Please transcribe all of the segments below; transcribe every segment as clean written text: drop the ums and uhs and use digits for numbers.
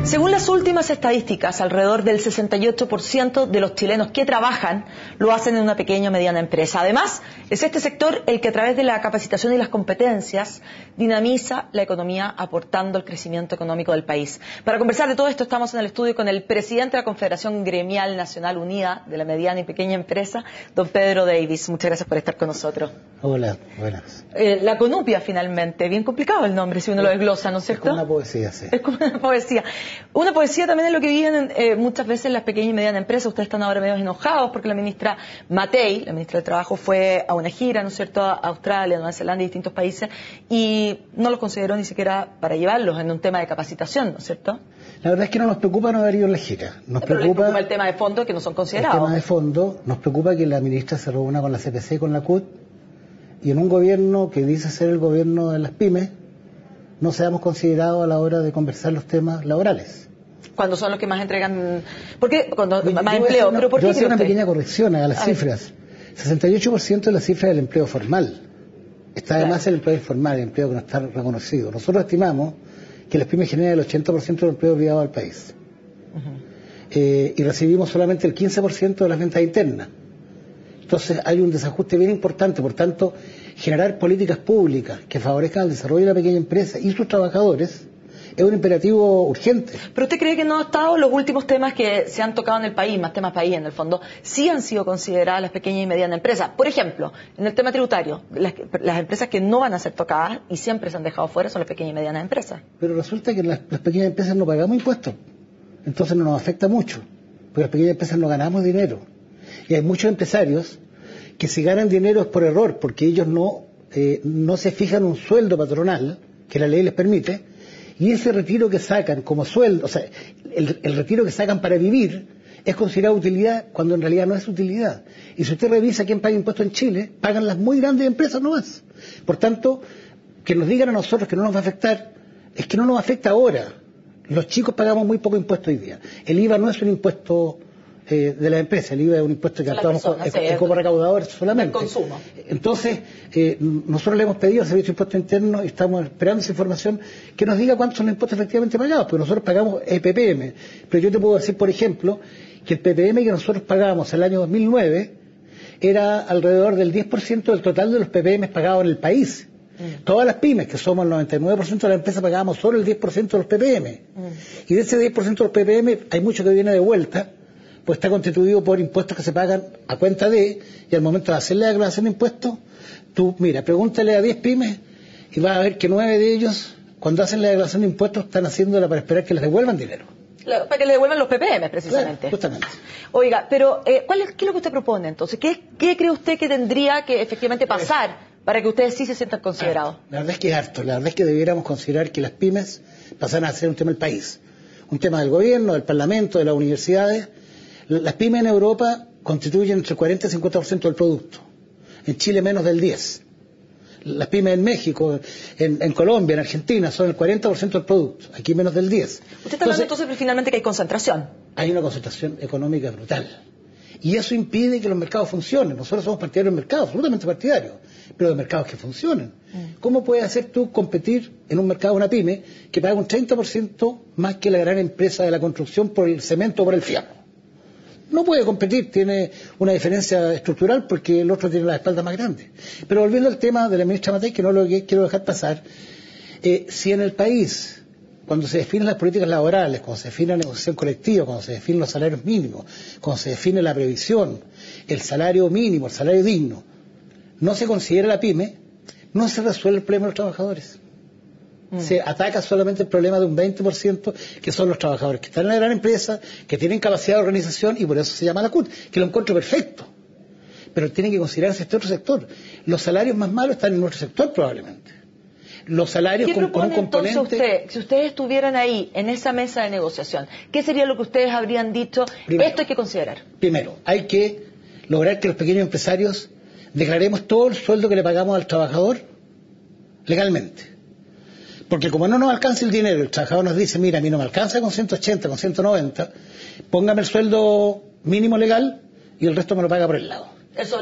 Según las últimas estadísticas, alrededor del 68% de los chilenos que trabajan lo hacen en una pequeña o mediana empresa. Además, es este sector el que a través de la capacitación y las competencias dinamiza la economía, aportando al crecimiento económico del país. Para conversar de todo esto estamos en el estudio con el presidente de la Confederación Gremial Nacional Unida de la Mediana y Pequeña Empresa, don Pedro Davis. Muchas gracias por estar con nosotros. Hola, buenas. La Conupia, finalmente, bien complicado el nombre si uno lo desglosa, ¿no es cierto? Es como una poesía, sí. Es como una poesía. Una poesía también es lo que viven muchas veces las pequeñas y medianas empresas. Ustedes están ahora medio enojados porque la ministra Matei, la ministra de Trabajo, fue a una gira, ¿no es cierto?, a Australia, Nueva Zelanda y distintos países, y no los consideró ni siquiera para llevarlos en un tema de capacitación, ¿no es cierto? La verdad es que no nos preocupa no haber ido en la gira. Nos preocupa el tema de fondo, que no son considerados. El tema de fondo, nos preocupa que la ministra se reúna con la CPC y con la CUT, y en un gobierno que dice ser el gobierno de las pymes, no seamos considerados a la hora de conversar los temas laborales. Cuando son los que más entregan... ¿Por qué? Cuando más empleo. ¿Pero por qué? Yo voy a hacer una pequeña corrección a las cifras. 68% de la cifra del empleo formal. Está además el empleo informal, el empleo que no está reconocido. Nosotros estimamos que las pymes generan el 80% del empleo privado del país. Y recibimos solamente el 15% de las ventas internas. Entonces hay un desajuste bien importante. Por tanto, generar políticas públicas que favorezcan el desarrollo de la pequeña empresa y sus trabajadores es un imperativo urgente. ¿Pero usted cree que no ha estado los últimos temas que se han tocado en el país, más temas país en el fondo, sí han sido consideradas las pequeñas y medianas empresas? Por ejemplo, en el tema tributario, las empresas que no van a ser tocadas y siempre se han dejado fuera son las pequeñas y medianas empresas. Pero resulta que las pequeñas empresas no pagamos impuestos, entonces no nos afecta mucho, porque las pequeñas empresas no ganamos dinero. Y hay muchos empresarios que si ganan dinero es por error, porque ellos no se fijan un sueldo patronal, que la ley les permite, y ese retiro que sacan como sueldo, o sea, el retiro que sacan para vivir, es considerado utilidad cuando en realidad no es utilidad. Y si usted revisa quién paga impuestos en Chile, pagan las muy grandes empresas nomás. Por tanto, que nos digan a nosotros que no nos va a afectar, es que no nos afecta ahora. Los chicos pagamos muy poco impuesto hoy día. El IVA no es un impuesto de la empresa, el IVA es un impuesto que actuamos como recaudadores solamente. El consumo. Entonces, nosotros le hemos pedido al Servicio de Impuestos Internos y estamos esperando esa información que nos diga cuántos son los impuestos efectivamente pagados, porque nosotros pagamos PPM. Pero yo te puedo decir, por ejemplo, que el PPM que nosotros pagamos el año 2009 era alrededor del 10% del total de los PPM pagados en el país. Todas las pymes, que somos el 99% de la empresa, pagábamos solo el 10% de los PPM. Y de ese 10% de los PPM hay mucho que viene de vuelta, pues está constituido por impuestos que se pagan a cuenta de, y al momento de hacer la declaración de impuestos, tú, mira, pregúntale a 10 pymes y vas a ver que 9 de ellos, cuando hacen la declaración de impuestos, están haciéndola para esperar que les devuelvan dinero. Claro, para que le devuelvan los PPM, precisamente. Claro, justamente. Oiga, pero ¿qué es lo que usted propone entonces? ¿Qué cree usted que tendría que efectivamente pasar para que ustedes sí se sientan considerados? La verdad es que es harto. La verdad es que debiéramos considerar que las pymes pasaran a ser un tema del país. Un tema del gobierno, del parlamento, de las universidades. Las pymes en Europa constituyen entre el 40 y el 50% del producto. En Chile menos del 10%. Las pymes en México, en Colombia, en Argentina son el 40% del producto. Aquí menos del 10%. Usted está hablando entonces finalmente que hay concentración. Hay una concentración económica brutal. Y eso impide que los mercados funcionen. Nosotros somos partidarios del mercado, absolutamente partidarios, pero de mercados que funcionen. ¿Cómo puedes hacer tú competir en un mercado, una pyme, que paga un 30% más que la gran empresa de la construcción por el cemento o por el fierro? No puede competir, tiene una diferencia estructural porque el otro tiene la espalda más grande. Pero volviendo al tema de la ministra Matei, que no lo quiero dejar pasar, si en el país, cuando se definen las políticas laborales, cuando se define la negociación colectiva, cuando se definen los salarios mínimos, cuando se define la previsión, el salario mínimo, el salario digno, no se considera la pyme, no se resuelve el problema de los trabajadores. Se ataca solamente el problema de un 20%, que son los trabajadores que están en la gran empresa, que tienen capacidad de organización, y por eso se llama la CUT, que lo encuentro perfecto. Pero tiene que considerarse este otro sector. Los salarios más malos están en nuestro sector probablemente. Los salarios con un componente... Entonces si ustedes estuvieran ahí, en esa mesa de negociación, ¿qué sería lo que ustedes habrían dicho? Primero, esto hay que considerar. Primero, hay que lograr que los pequeños empresarios declaremos todo el sueldo que le pagamos al trabajador legalmente. Porque como no nos alcanza el dinero, el trabajador nos dice, mira, a mí no me alcanza con 180, con 190, póngame el sueldo mínimo legal y el resto me lo paga por el lado.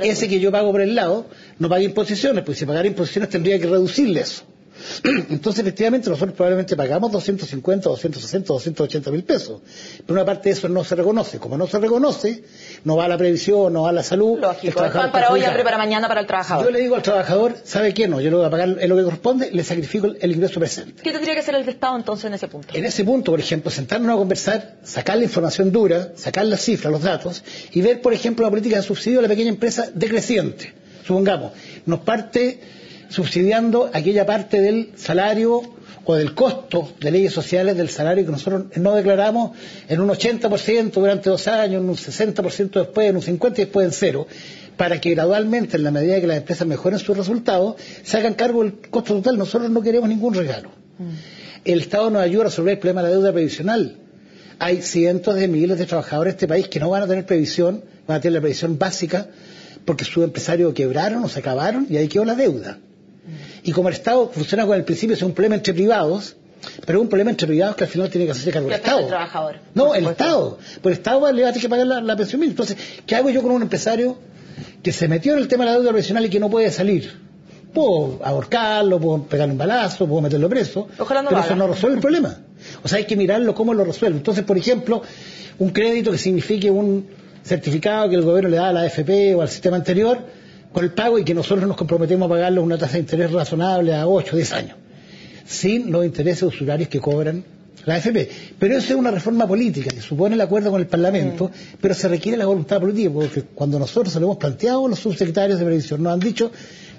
Ese que yo pago por el lado no paga imposiciones, porque si pagara imposiciones tendría que reducirle eso. Entonces, efectivamente, nosotros probablemente pagamos 250, 260, 280 mil pesos. Pero una parte de eso no se reconoce. Como no se reconoce, no va a la previsión, no va a la salud. Lógico, el pan para hoy, hambre para mañana para el trabajador. Yo le digo al trabajador, ¿sabe qué? No, yo le voy a pagar en lo que corresponde, le sacrifico el ingreso presente. ¿Qué tendría que hacer el Estado entonces en ese punto? En ese punto, por ejemplo, sentarnos a conversar, sacar la información dura, sacar las cifras, los datos, y ver, por ejemplo, la política de subsidio de la pequeña empresa decreciente. Supongamos, nos parte subsidiando aquella parte del salario o del costo de leyes sociales del salario que nosotros no declaramos en un 80% durante 2 años, en un 60% después, en un 50% y después en 0%, para que gradualmente, en la medida que las empresas mejoren sus resultados, se hagan cargo del costo total. Nosotros no queremos ningún regalo. El Estado nos ayuda a resolver el problema de la deuda previsional. Hay cientos de miles de trabajadores de este país que no van a tener previsión, van a tener la previsión básica, porque sus empresarios quebraron o se acabaron y ahí quedó la deuda. Y como el Estado funciona con el principio, es un problema entre privados, pero es un problema entre privados que al final tiene que hacerse cargo el Estado. El trabajador. No, el Estado. Pues el Estado le va a tener que pagar la pensión mínima. Entonces, ¿qué hago yo con un empresario que se metió en el tema de la deuda previsional y que no puede salir? Puedo ahorcarlo, puedo pegarle un balazo, puedo meterlo preso, ojalá no pero lo haga. eso no resuelve el problema. O sea, hay que mirarlo cómo lo resuelve. Entonces, por ejemplo, un crédito que signifique un certificado que el gobierno le da a la AFP o al sistema anterior, con el pago y que nosotros nos comprometemos a pagarlo a una tasa de interés razonable a 8 o 10 años, sin los intereses usurarios que cobran la AFP. Pero eso es una reforma política que supone el acuerdo con el Parlamento, pero se requiere la voluntad política, porque cuando nosotros se lo hemos planteado, los subsecretarios de previsión nos han dicho,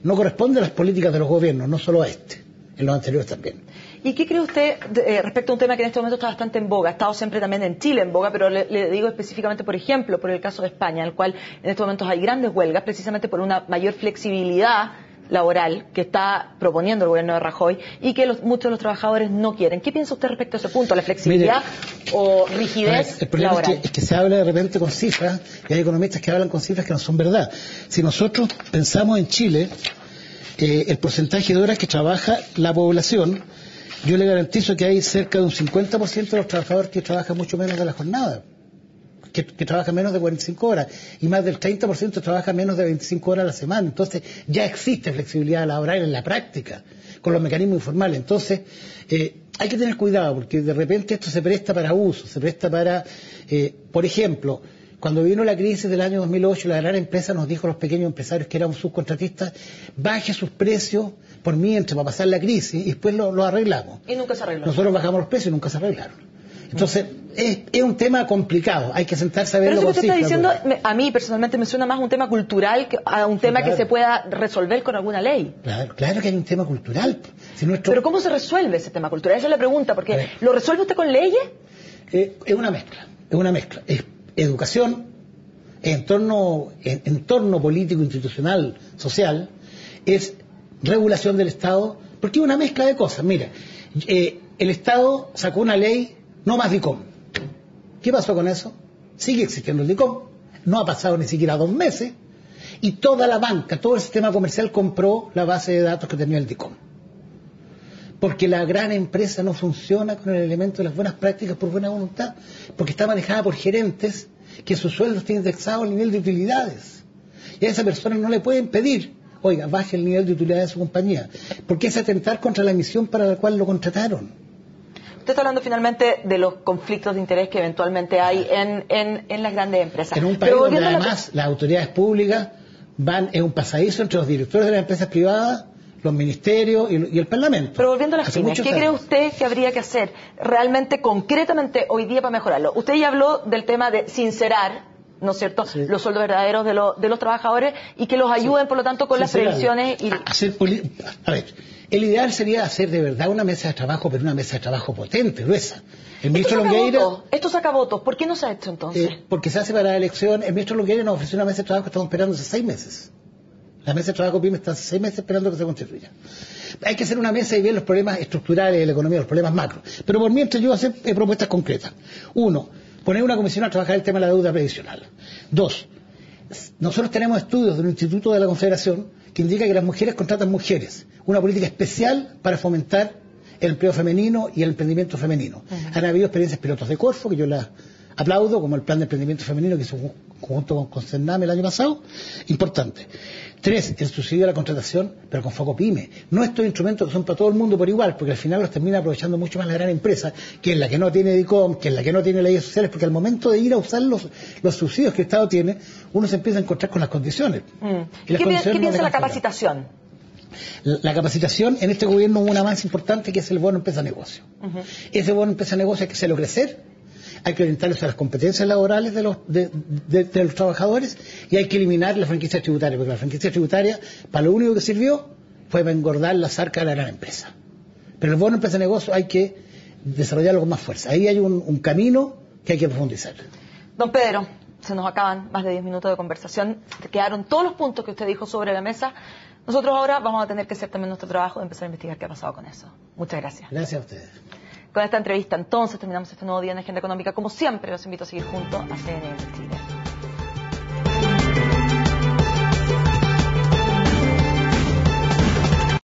no corresponde a las políticas de los gobiernos, no solo a en los anteriores también. ¿Y qué cree usted respecto a un tema que en este momento está bastante en boga? Ha estado siempre también en Chile en boga, pero le digo específicamente, por ejemplo, por el caso de España, en el cual en estos momentos hay grandes huelgas, precisamente por una mayor flexibilidad laboral que está proponiendo el gobierno de Rajoy y que muchos de los trabajadores no quieren. ¿Qué piensa usted respecto a ese punto? ¿La flexibilidad o rigidez el problema laboral? es que se habla de repente con cifras y hay economistas que hablan con cifras que no son verdad. Si nosotros pensamos en Chile, el porcentaje de horas que trabaja la población, yo le garantizo que hay cerca de un 50% de los trabajadores que trabajan mucho menos de la jornada, que trabajan menos de 45 horas, y más del 30% trabaja menos de 25 horas a la semana. Entonces ya existe flexibilidad laboral en la práctica, con los mecanismos informales. Entonces hay que tener cuidado, porque de repente esto se presta para abuso, se presta para, por ejemplo, cuando vino la crisis del año 2008, la gran empresa nos dijo a los pequeños empresarios que éramos subcontratistas, baje sus precios por mientras, para pasar la crisis, y después lo arreglamos. Y nunca se arregló. Nosotros bajamos los precios y nunca se arreglaron. Entonces, es un tema complicado, hay que sentarse a verlo con cifras. Pero eso que usted está diciendo, a mí personalmente me suena más a un tema cultural que a un tema que se pueda resolver con alguna ley. Claro que hay un tema cultural. Pero ¿cómo se resuelve ese tema cultural? Esa es la pregunta, porque ¿lo resuelve usted con leyes? Es una mezcla. Es educación, entorno político, institucional, social, es regulación del Estado, porque es una mezcla de cosas. Mira, el Estado sacó una ley, no más DICOM. ¿Qué pasó con eso? Sigue existiendo el DICOM, no ha pasado ni siquiera 2 meses, y toda la banca, todo el sistema comercial compró la base de datos que tenía el DICOM. Porque la gran empresa no funciona con el elemento de las buenas prácticas por buena voluntad, porque está manejada por gerentes que sus sueldos tienen indexado al nivel de utilidades. Y a esa persona no le pueden pedir, oiga, baje el nivel de utilidad de su compañía, porque es atentar contra la misión para la cual lo contrataron. Usted está hablando finalmente de los conflictos de interés que eventualmente hay en las grandes empresas. En un país donde además las autoridades públicas es un pasadizo entre los directores de las empresas privadas, los ministerios y el Parlamento. Pero volviendo a las pymes, ¿qué cree usted que habría que hacer realmente, concretamente, hoy día para mejorarlo? Usted ya habló del tema de sincerar, ¿no es cierto?, los sueldos verdaderos de los trabajadores y que los ayuden, por lo tanto, con las previsiones. A ver, el ideal sería hacer de verdad una mesa de trabajo, pero una mesa de trabajo potente, gruesa. El ministro Longueira... Esto saca votos. ¿Por qué no se ha hecho entonces? Porque se hace para la elección. El ministro Longueira nos ofreció una mesa de trabajo que estamos esperando hace 6 meses. La mesa de trabajo PYME está hace 6 meses esperando que se constituya. Hay que hacer una mesa y ver los problemas estructurales de la economía, los problemas macro. Pero por mientras yo voy a hacer propuestas concretas. 1, poner una comisión a trabajar el tema de la deuda previsional. 2, nosotros tenemos estudios del Instituto de la Confederación que indica que las mujeres contratan mujeres. Una política especial para fomentar el empleo femenino y el emprendimiento femenino. Han habido experiencias pilotos de Corfo, que yo las aplaudo, como el plan de emprendimiento femenino que hizo junto con Cername el año pasado, importante. 3, el subsidio a la contratación, pero con foco pyme. No estos instrumentos que son para todo el mundo por igual, porque al final los termina aprovechando mucho más la gran empresa, que es la que no tiene DICOM, que es la que no tiene leyes sociales, porque al momento de ir a usar los subsidios que el Estado tiene, uno se empieza a encontrar con las condiciones. ¿Qué piensa la capacitación? La capacitación en este gobierno hubo un avance importante que es el bono empresa negocio. Ese bono empresa negocio hay que hacerlo crecer, hay que orientarlos a las competencias laborales de los trabajadores y hay que eliminar la franquicia tributaria, porque la franquicia tributaria para lo único que sirvió fue para engordar las arcas de la gran empresa. Pero el bono empresa negocio hay que desarrollarlo con más fuerza. Ahí hay un camino que hay que profundizar. Don Pedro, se nos acaban más de 10 minutos de conversación. Quedaron todos los puntos que usted dijo sobre la mesa. Nosotros ahora vamos a tener que hacer también nuestro trabajo de empezar a investigar qué ha pasado con eso. Muchas gracias. Gracias a ustedes. Con esta entrevista entonces terminamos este nuevo día en Agenda Económica. Como siempre, los invito a seguir juntos a CNN Chile.